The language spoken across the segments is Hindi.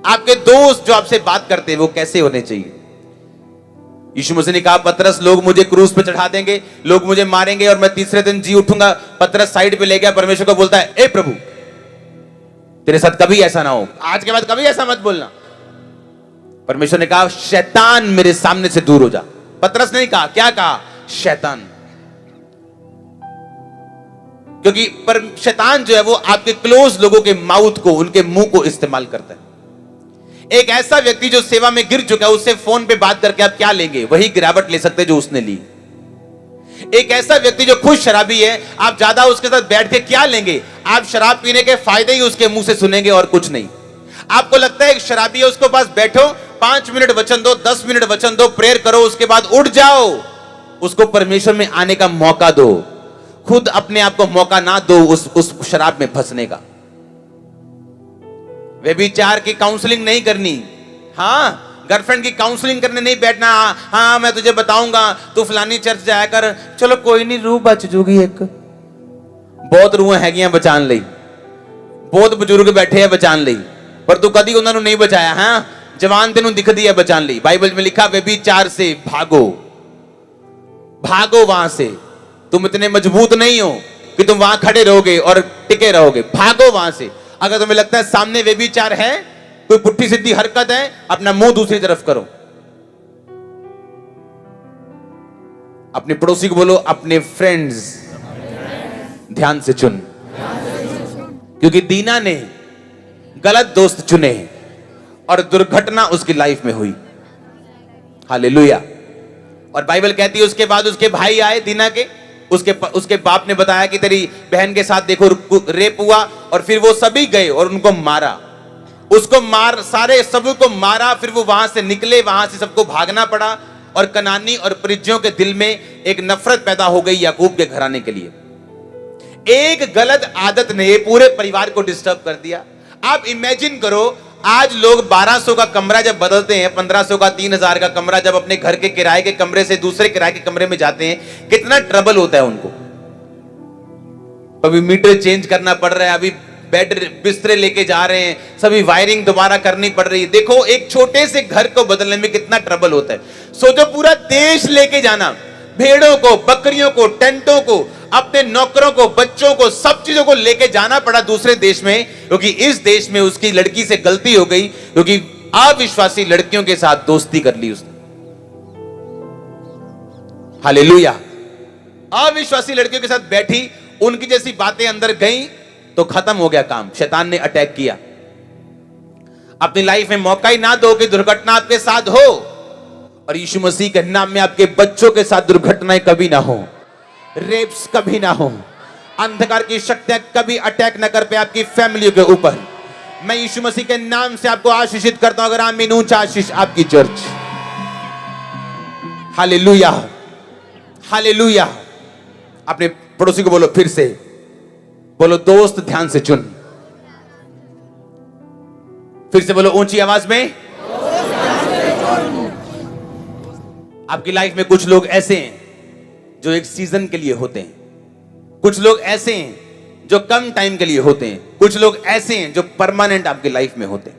आपके दोस्त जो आपसे बात करते हैं वो कैसे होने चाहिए? यीशु मसीह ने कहा, पतरस, लोग मुझे क्रूस पे चढ़ा देंगे, लोग मुझे मारेंगे और मैं तीसरे दिन जी उठूंगा। पतरस साइड पे ले गया, परमेश्वर को बोलता है, ए प्रभु, तेरे साथ कभी ऐसा ना हो, आज के बाद कभी ऐसा मत बोलना। परमेश्वर ने कहा, शैतान मेरे सामने से दूर हो जा। पतरस ने कहा, क्या कहा? शैतान। क्योंकि पर शैतान जो है वो आपके क्लोज लोगों के माउथ को, उनके मुंह को इस्तेमाल करता है। एक ऐसा व्यक्ति जो सेवा में गिर चुका है, उससे फोन पे बात करके आप क्या लेंगे? वही गिरावट ले सकते जो उसने ली। एक ऐसा व्यक्ति जो खुद शराबी है, आप ज्यादा उसके साथ बैठ के क्या लेंगे? आप शराब पीने के फायदे ही उसके मुंह से सुनेंगे और कुछ नहीं। आपको लगता है एक शराबी है, उसके पास बैठो, 5 मिनट वचन दो, 10 मिनट वचन दो, प्रेयर करो, उसके बाद उठ जाओ। उसको परमेश्वर में आने का मौका दो, खुद अपने आप को मौका ना दो उस शराब में फंसने का। व्यभिचार की काउंसलिंग नहीं करनी। हाँ, गर्लफ्रेंड की काउंसलिंग करने नहीं बैठना। हाँ, मैं तुझे बताऊंगा, तू फलानी चर्च जाया कर। चलो कोई नहीं, रूह बच जूगी। एक बहुत रूह हैगियां बचान लई, बहुत बुजुर्ग बैठे हैं बचान लई, पर तू कदी उन्होंने नहीं बचाया। हाँ, जवान तेनू दिख दी है बचान लई। बाइबल में लिखा, व्यभिचार से भागो, भागो वहां से। तुम इतने मजबूत नहीं हो कि तुम वहां खड़े रहोगे और टिके रहोगे। भागो वहां से। अगर तुम्हें लगता है सामने व्यभिचार है, कोई पुट्ठी सीधी हरकत है, अपना मुंह दूसरी तरफ करो। अपने पड़ोसी को बोलो, अपने फ्रेंड्स ध्यान से चुन। क्योंकि दीना ने गलत दोस्त चुने और दुर्घटना उसकी लाइफ में हुई। हालेलुया। और बाइबल कहती है उसके बाद उसके भाई आए दीना के, उसके बाप ने बताया कि तेरी बहन के साथ देखो रेप हुआ, और फिर वो सभी गए और उनको मारा। उसको सारे सबों को मारा। फिर वो वहां से निकले, वहां से सबको भागना पड़ा, और कनानी और परिज्जियों के दिल में एक नफरत पैदा हो गई याकूब के घराने के लिए। एक गलत आदत ने पूरे परिवार को डिस्टर्ब कर दिया। आप इमेजिन करो, आज लोग 1200 का कमरा जब बदलते हैं, 1500 का, 3000 का कमरा जब अपने घर के किराए के कमरे से दूसरे किराए के कमरे में जाते हैं, कितना ट्रबल होता है उनको। अभी मीटर चेंज करना पड़ रहा है, अभी बेड बिस्तरे लेके जा रहे हैं, सभी वायरिंग दोबारा करनी पड़ रही है। देखो एक छोटे से घर को बदलने में कितना ट्रबल होता है। सोचो पूरा देश लेके जाना, भेड़ों को, बकरियों को, टेंटों को, अपने नौकरों को, बच्चों को, सब चीजों को लेके जाना पड़ा दूसरे देश में, क्योंकि इस देश में उसकी लड़की से गलती हो गई, क्योंकि अविश्वासी लड़कियों के साथ दोस्ती कर ली उसने। हालेलुया। अविश्वासी लड़कियों के साथ बैठी, उनकी जैसी बातें अंदर गई तो खत्म हो गया काम। शैतान ने अटैक किया। अपनी लाइफ में मौका ही ना दो कि दुर्घटना आपके साथ हो। और यीशु मसीह के नाम में आपके बच्चों के साथ दुर्घटनाएं कभी ना हो, रेप्स कभी ना हो, अंधकार की शक्तियां कभी अटैक ना कर पे आपकी फैमिली के ऊपर। मैं यीशु मसीह के नाम से आपको आशीषित करता हूं। अगर आमीन, ऊंचा आशीष आपकी चर्च। Hallelujah, hallelujah. अपने पड़ोसी को बोलो, फिर से बोलो, दोस्त ध्यान से चुन। फिर से बोलो ऊंची आवाज में। आपकी लाइफ में कुछ लोग ऐसे हैं जो एक सीजन के लिए होते हैं, कुछ लोग ऐसे हैं जो कम टाइम के लिए होते हैं, कुछ लोग ऐसे हैं जो परमानेंट आपकी लाइफ में होते हैं।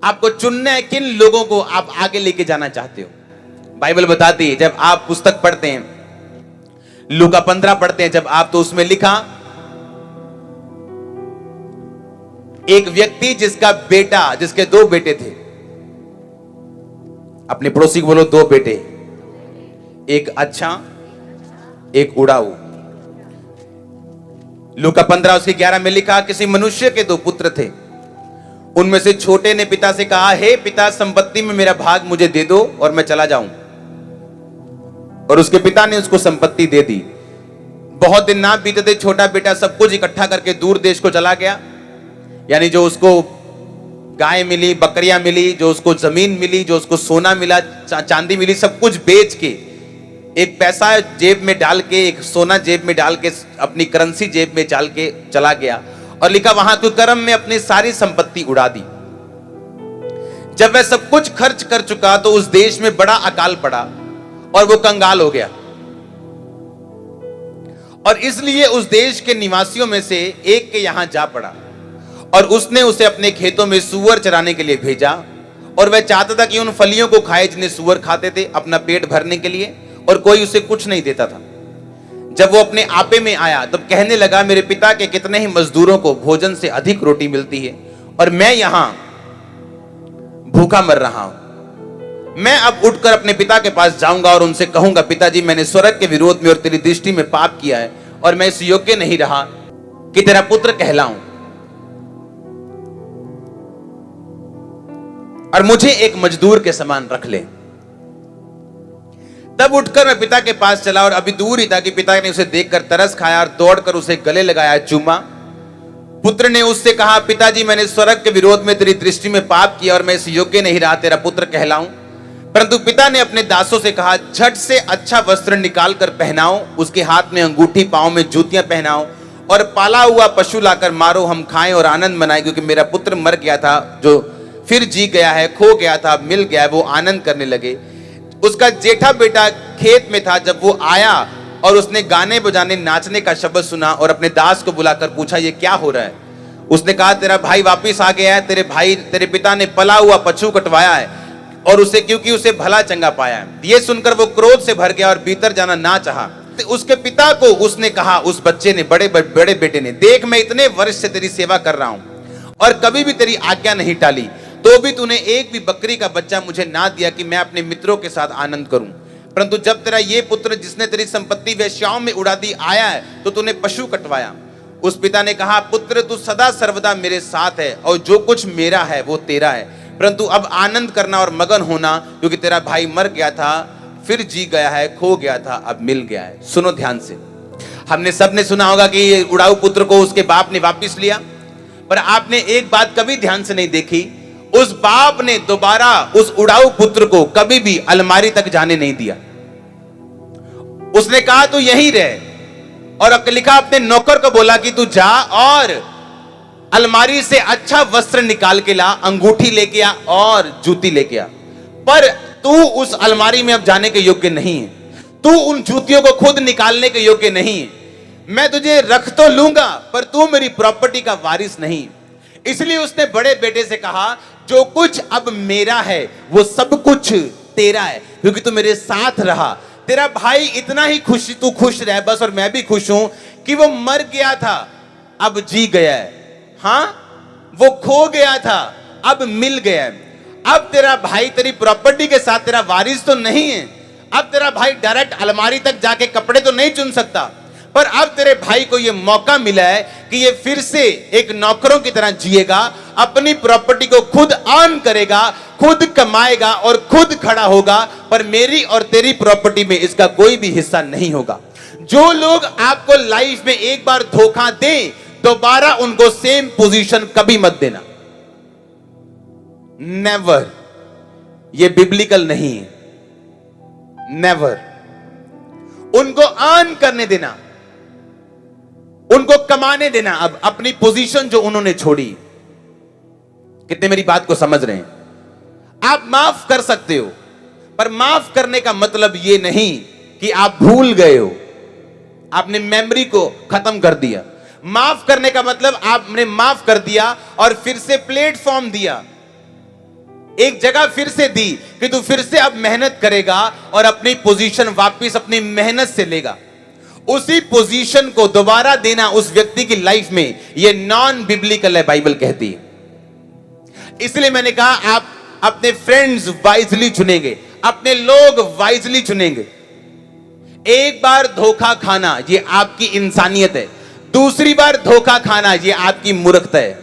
आपको चुनना है किन लोगों को आप आगे लेके जाना चाहते हो। बाइबल बताती है, जब आप पुस्तक पढ़ते हैं, लूका 15 पढ़ते हैं जब आप, तो उसमें लिखा, एक व्यक्ति जिसके 2 बेटे थे। अपने पड़ोसी को बोलो, 2 बेटे, एक अच्छा, एक उड़ाऊ। लूका 15 उसके 11 में लिखा, किसी मनुष्य के 2 पुत्र थे। उनमें से छोटे ने पिता से कहा, हे पिता, संपत्ति में मेरा भाग मुझे दे दो और मैं चला जाऊं। और उसके पिता ने उसको संपत्ति दे दी। बहुत दिन ना बीते थे, छोटा बेटा सब कुछ इकट्ठा करके दूर देश को चला गया। यानी जो उसको गाय मिली, बकरियां मिली, जो उसको जमीन मिली, जो उसको सोना मिला, चांदी मिली, सब कुछ बेच के, एक पैसा जेब में डाल के, एक सोना जेब में डाल के, अपनी करेंसी जेब में डाल के चला गया। और लिखा, वहां कुकर्म में अपनी सारी संपत्ति उड़ा दी। जब वह सब कुछ खर्च कर चुका तो उस देश में बड़ा अकाल पड़ा और वो कंगाल हो गया। और इसलिए उस देश के निवासियों में से एक के यहां जा पड़ा और उसने उसे अपने खेतों में सूअर चराने के लिए भेजा, और वह चाहता था कि उन फलियों को खाए जिन्हें सूअर खाते थे अपना पेट भरने के लिए, और कोई उसे कुछ नहीं देता था। जब वो अपने आपे में आया तब कहने लगा, मेरे पिता के कितने ही मजदूरों को भोजन से अधिक रोटी मिलती है और मैं यहां भूखा मर रहा हूं। मैं अब उठकर अपने पिता के पास जाऊंगा और उनसे कहूंगा, पिताजी मैंने स्वर्ग के विरोध में और तेरी दृष्टि में पाप किया है और मैं इस योग्य नहीं रहा कि तेरा पुत्र कहलाऊं, और मुझे एक मजदूर के समान रख ले। तब उठकर मैं पिता के पास चला और अभी दूर ही था कि पिता ने उसे देखकर तरस खाया और दौड़कर उसे गले लगाया, चूमा। पुत्र ने उससे कहा, पिताजी मैंने स्वर्ग के विरोध में तेरी दृष्टि में पाप किया और मैं इस योग्य नहीं रहा तेरा पुत्र कहलाऊं। परंतु पिता ने अपने दासों से कहा, झट से अच्छा वस्त्र निकाल कर पहनाओ, उसके हाथ में अंगूठी, पांव में जूतियां पहनाओ और पाला हुआ पशु लाकर मारो, हम खाएं और आनंद मनाएं, क्योंकि मेरा पुत्र मर गया था जो फिर जी गया है, खो गया था मिल गया है। वो आनंद करने लगे। उसका जेठा बेटा खेत में था। जब वो आया और उसने गाने बजाने नाचने का शब्द सुना और अपने दास को बुलाकर पूछा, ये क्या हो रहा है? उसने कहा, तेरा भाई वापिस आ गया है, तेरे पिता ने पला हुआ पशु कटवाया है और उसे क्योंकि उसे भला चंगा पाया है। ये सुनकर वो क्रोध से भर गया और भीतर जाना ना चाहा। तो उसके पिता को उसने कहा, उस बच्चे ने, बड़े बेटे ने, देख मैं इतने वर्ष से तेरी सेवा कर रहा हूं और कभी भी तेरी आज्ञा नहीं टाली, तो भी तूने एक भी बकरी का बच्चा मुझे ना दिया कि मैं अपने मित्रों के साथ आनंद करूं। परंतु जब तेरा ये पुत्र जिसने तेरी संपत्ति वेश्याओं में उड़ा दी आया है तो तूने पशु कटवाया। उस पिता ने कहा, पुत्र तू सदा सर्वदा मेरे साथ है और जो कुछ मेरा है वो तेरा है, परंतु अब आनंद करना और मगन होना, क्योंकि तेरा भाई मर गया था फिर जी गया है, खो गया था अब मिल गया है। सुनो ध्यान से, हमने सबने सुना होगा कि ये उड़ाऊ पुत्र को उसके बाप ने वापस लिया, पर आपने एक बात कभी ध्यान से नहीं देखी, उस बाप ने दोबारा उस उड़ाऊ पुत्र को कभी भी अलमारी तक जाने नहीं दिया। उसने कहा तू यहीं रह, और लिखा अपने नौकर को बोला कि तू जा और अलमारी से अच्छा वस्त्र निकाल के ला, अंगूठी लेके आ और जूती लेके आ, पर तू उस अलमारी में अब जाने के योग्य नहीं है, तू उन जूतियों को खुद निकालने के योग्य नहीं है। मैं तुझे रख तो लूंगा पर तू मेरी प्रॉपर्टी का वारिस नहीं। इसलिए उसने बड़े बेटे से कहा, जो कुछ अब मेरा है वो सब कुछ तेरा है, क्योंकि तू मेरे साथ रहा। तेरा भाई इतना ही तू खुश रह बस, और मैं भी खुश हूं कि वो मर गया था अब जी गया है, हां वो खो गया था अब मिल गया है। अब तेरा भाई तेरी प्रॉपर्टी के साथ तेरा वारिस तो नहीं है। अब तेरा भाई डायरेक्ट अलमारी तक जाके कपड़े तो नहीं चुन सकता, पर अब तेरे भाई को यह मौका मिला है कि ये फिर से एक नौकरों की तरह जिएगा, अपनी प्रॉपर्टी को खुद अर्न करेगा, खुद कमाएगा और खुद खड़ा होगा, पर मेरी और तेरी प्रॉपर्टी में इसका कोई भी हिस्सा नहीं होगा। जो लोग आपको लाइफ में एक बार धोखा दें, दोबारा उनको सेम पोजीशन कभी मत देना, नेवर। ये बिब्लिकल नहीं है, नेवर। उनको अर्न करने देना, उनको कमाने देना। अब अपनी पोजीशन जो उन्होंने छोड़ी, कितने मेरी बात को समझ रहे हैं? आप माफ कर सकते हो, पर माफ करने का मतलब यह नहीं कि आप भूल गए हो, आपने मेमोरी को खत्म कर दिया। माफ करने का मतलब आपने माफ कर दिया और फिर से प्लेटफॉर्म दिया, एक जगह फिर से दी कि तू फिर से अब मेहनत करेगा और अपनी पोजीशन वापस अपनी मेहनत से लेगा। उसी पोजीशन को दोबारा देना उस व्यक्ति की लाइफ में यह नॉन बिब्लिकल है, बाइबल कहती है। इसलिए मैंने कहा आप अपने फ्रेंड्स वाइजली चुनेंगे, अपने लोग वाइजली चुनेंगे। एक बार धोखा खाना ये आपकी इंसानियत है, दूसरी बार धोखा खाना ये आपकी मूर्खता है।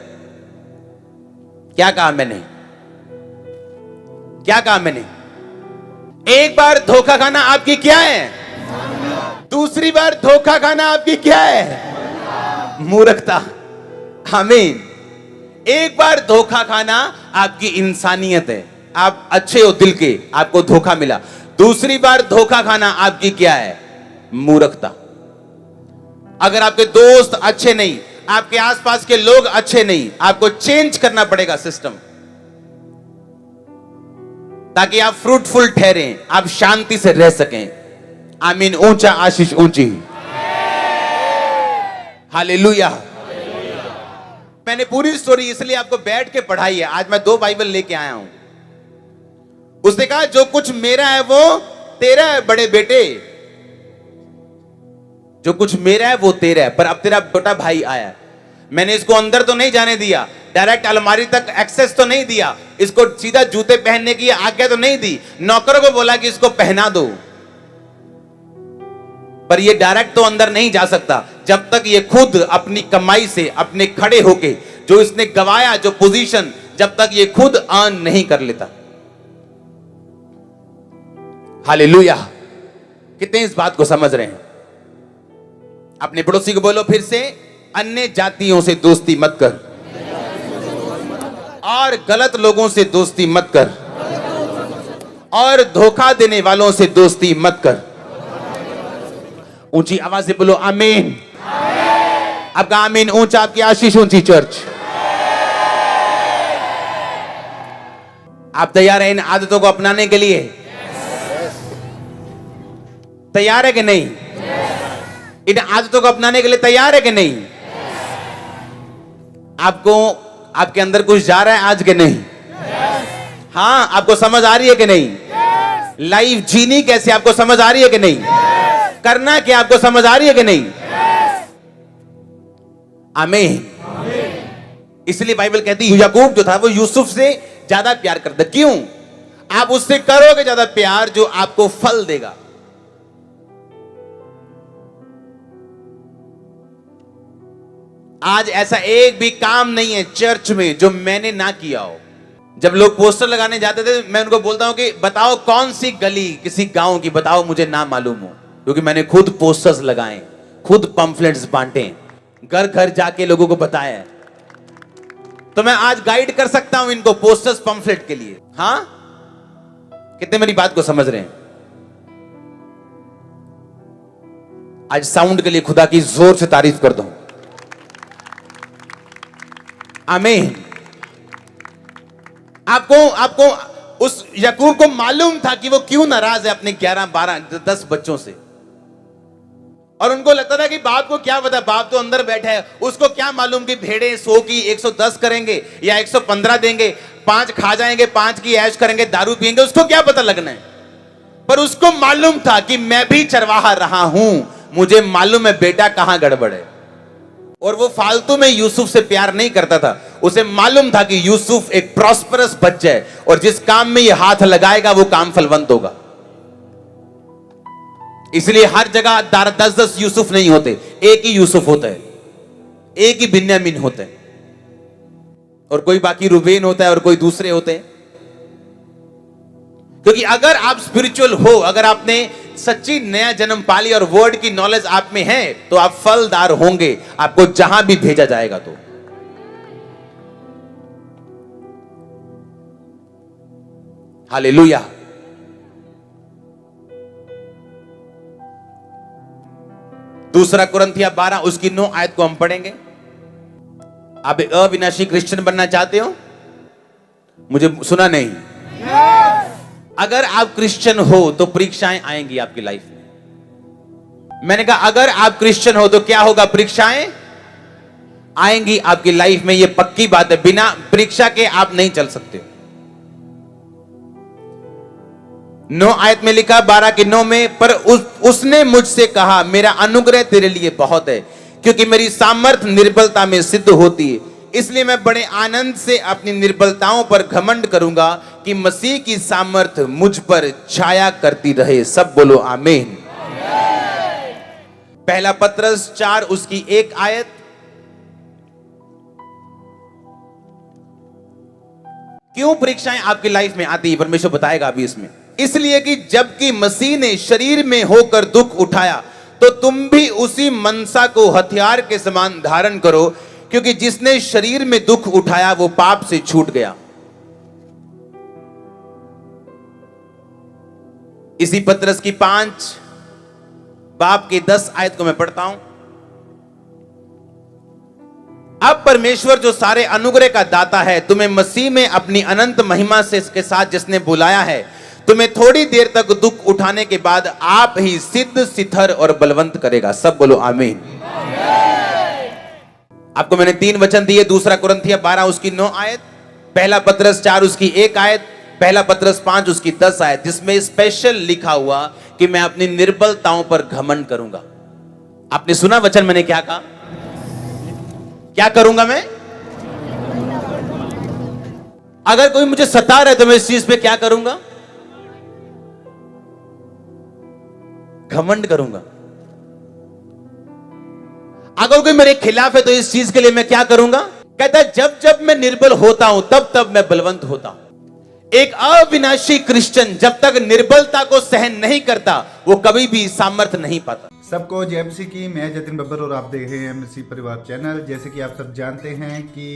क्या कहा मैंने? क्या कहा मैंने? एक बार धोखा खाना आपकी क्या है? दूसरी बार धोखा खाना आपकी क्या है? मूर्खता। आमीन। एक बार धोखा खाना आपकी इंसानियत है, आप अच्छे हो दिल के, आपको धोखा मिला। दूसरी बार धोखा खाना आपकी क्या है? मूर्खता। अगर आपके दोस्त अच्छे नहीं, आपके आसपास के लोग अच्छे नहीं, आपको चेंज करना पड़ेगा सिस्टम, ताकि आप फ्रूटफुल ठहरें, आप शांति से रह सकें। आमीन। ऊंचा आशीष ऊंची। हालेलुया। मैंने पूरी स्टोरी इसलिए आपको बैठ के पढ़ाई है। आज मैं 2 बाइबल लेके आया हूं। उसने कहा जो कुछ मेरा है वो तेरा है बड़े बेटे, जो कुछ मेरा है वो तेरा है। पर अब तेरा छोटा भाई आया है, मैंने इसको अंदर तो नहीं जाने दिया, डायरेक्ट अलमारी तक एक्सेस तो नहीं दिया, इसको सीधा जूते पहनने की आज्ञा तो नहीं दी, नौकरों को बोला कि इसको पहना दो, पर ये डायरेक्ट तो अंदर नहीं जा सकता जब तक ये खुद अपनी कमाई से अपने खड़े होके जो इसने गवाया जो पोजीशन, जब तक ये खुद अर्न नहीं कर लेता। हालेलुया। कितने इस बात को समझ रहे हैं? अपने पड़ोसी को बोलो फिर से, अन्य जातियों से दोस्ती मत कर और गलत लोगों से दोस्ती मत कर और धोखा देने वालों से दोस्ती मत कर। ऊंची आवाज से बोलो आमीन। आपका आमीन ऊंचा, आपकी आशीष ऊंची। चर्च, आप तैयार हैं इन आदतों को अपनाने के लिए? तैयार है कि नहीं? इन आदतों को अपनाने के लिए तैयार है कि नहीं? आपको आपके अंदर कुछ जा रहा है आज के नहीं? हाँ, आपको समझ आ रही है कि नहीं? लाइफ जीनी कैसे आपको समझ आ रही है कि नहीं? करना क्या आपको समझ आ रही है कि नहीं? आमीन। इसलिए बाइबल कहती है याकूब जो था वो यूसुफ से ज्यादा प्यार करता। क्यों? आप उससे करोगे ज्यादा प्यार जो आपको फल देगा। आज ऐसा एक भी काम नहीं है चर्च में जो मैंने ना किया हो। जब लोग पोस्टर लगाने जाते थे मैं उनको बोलता हूं कि बताओ कौन सी गली किसी गांव की बताओ, मुझे ना मालूम हो, क्योंकि मैंने खुद पोस्टर्स लगाए, खुद पंफलेट्स बांटे, घर घर जाके लोगों को बताया है। तो मैं आज गाइड कर सकता हूं इनको पोस्टर्स पंफलेट के लिए। हां, कितने मेरी बात को समझ रहे हैं? आज साउंड के लिए खुदा की जोर से तारीफ कर दो। आमीन। आपको उस याकूब को मालूम था कि वो क्यों नाराज है अपने 11, 12, 10 बच्चों से, और उनको लगता था कि बाप को क्या पता, बाप तो अंदर बैठा है, उसको क्या मालूम कि भेड़े 100 की 110 करेंगे या 115 देंगे, 5 खा जाएंगे, 5 की ऐश करेंगे, दारू पिएंगे, उसको क्या पता लगना है। पर उसको मालूम था कि मैं भी चरवाहा रहा हूं, मुझे मालूम है बेटा कहां गड़बड़ है। और वो फालतू में यूसुफ से प्यार नहीं करता था, उसे मालूम था कि यूसुफ एक प्रॉस्परस बच्चा है और जिस काम में ये हाथ लगाएगा वो काम फलवंत होगा। इसलिए हर जगह 10-10 यूसुफ नहीं होते, एक ही यूसुफ होता है, एक ही बिन्यामीन होता है, और कोई बाकी रूबेन होता है और कोई दूसरे होते हैं। क्योंकि अगर आप स्पिरिचुअल हो, अगर आपने सच्ची नया जन्म पाली और वर्ड की नॉलेज आप में है, तो आप फलदार होंगे, आपको जहां भी भेजा जाएगा। तो हालेलुया। दूसरा कुरिन्थियों 12 उसकी 9 आयत को हम पढ़ेंगे। आप एक अविनाशी क्रिश्चियन बनना चाहते हो? मुझे सुना नहीं? अगर आप क्रिश्चियन हो तो परीक्षाएं आएंगी आपकी लाइफ में। मैंने कहा अगर आप क्रिश्चियन हो तो क्या होगा? परीक्षाएं आएंगी आपकी लाइफ में, यह पक्की बात है। बिना परीक्षा के आप नहीं चल सकते। 9 आयत में लिखा, 12 की 9 में, पर उसने मुझसे कहा मेरा अनुग्रह तेरे लिए बहुत है, क्योंकि मेरी सामर्थ्य निर्बलता में सिद्ध होती है। इसलिए मैं बड़े आनंद से अपनी निर्बलताओं पर घमंड करूंगा कि मसीह की सामर्थ्य मुझ पर छाया करती रहे। सब बोलो आमीन। पहला पत्रस 4 उसकी 1 आयत। क्यों परीक्षाएं आपकी लाइफ में आती है? परमेश्वर बताएगा अभी इसमें। इसलिए कि जबकि मसीह ने शरीर में होकर दुख उठाया, तो तुम भी उसी मनसा को हथियार के समान धारण करो, क्योंकि जिसने शरीर में दुख उठाया वो पाप से छूट गया। इसी पत्रस की 5 बाब की 10 आयत को मैं पढ़ता हूं। अब परमेश्वर जो सारे अनुग्रह का दाता है, तुम्हें मसीह में अपनी अनंत महिमा से के साथ जिसने बुलाया है, तुम्हें थोड़ी देर तक दुख उठाने के बाद आप ही सिद्ध, सिथर और बलवंत करेगा। सब बोलो आमीन। आपको मैंने 3 वचन दिए, दूसरा कुरिन्थिया 12 उसकी 9 आयत, पहला पतरस 4 उसकी 1 आयत, पहला पतरस 5 उसकी 10 आयत, जिसमें स्पेशल लिखा हुआ कि मैं अपनी निर्बलताओं पर घमंड करूंगा। आपने सुना वचन मैंने क्या कहा? क्या करूंगा मैं? अगर कोई मुझे सता रहा है तो मैं इस चीज पे क्या करूंगा? घमंड करूंगा। अगर कोई मेरे खिलाफ है तो इस चीज के लिए मैं क्या करूंगा? कहता है जब जब मैं निर्बल होता हूं तब तब मैं बलवंत होता हूं। एक अविनाशी क्रिश्चियन जब तक निर्बलता को सहन नहीं करता वो कभी भी सामर्थ्य नहीं पाता। सबको जय मसीह की। मैं जतिन बब्बर और आप देख रहे हैं मसीह परिवार चैनल। जैसे कि आप सब जानते हैं कि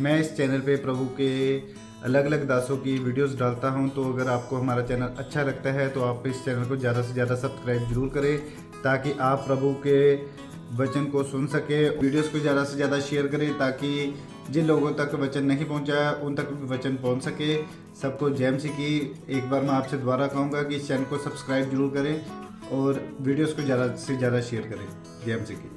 मैं इस चैनल पे प्रभु के अलग अलग दासों की वीडियोस डालता हूं, तो अगर आपको हमारा चैनल अच्छा लगता है तो आप इस चैनल को ज़्यादा से ज़्यादा सब्सक्राइब जरूर करें ताकि आप प्रभु के वचन को सुन सके। वीडियोस को ज़्यादा से ज़्यादा शेयर करें ताकि जिन लोगों तक वचन नहीं पहुंचा उन तक भी वचन पहुंच सके। सबको जय मसीह की। एक बार मैं आपसे दोबारा कहूँगा कि इस चैनल को सब्सक्राइब जरूर करें और वीडियोस को ज़्यादा से ज़्यादा शेयर करें। जय मसीह की।